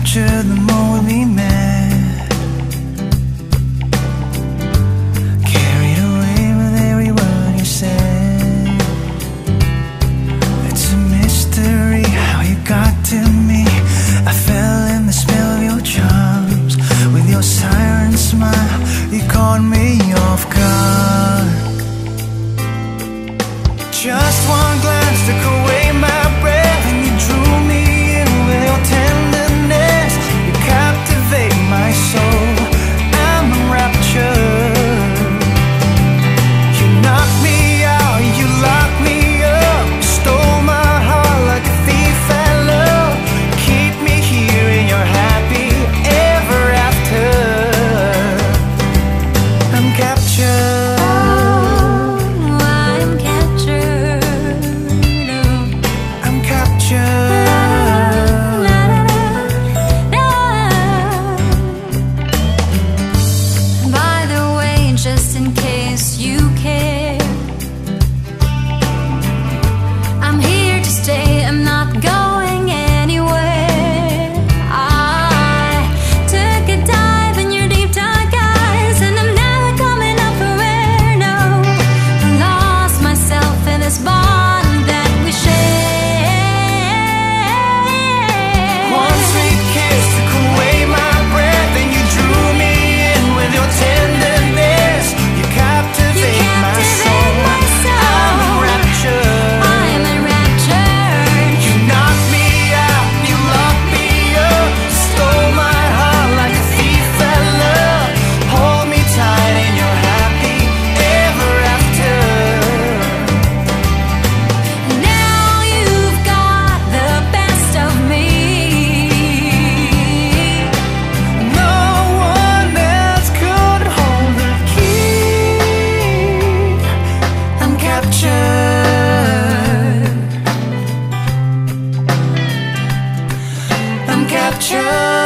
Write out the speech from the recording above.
captured, the more we met. Carried away with every word you said. It's a mystery how you got to me. I fell in the spell of your charms. With your siren smile, you caught me off guard. Just one glance took away my breath, and you drew me in with your tenderness. You captivate my soul, I'm enraptured. You knocked me out, you locked me up, stole my heart like a thief at love. Keep me here in your happy ever after. I'm captured. I'm captured.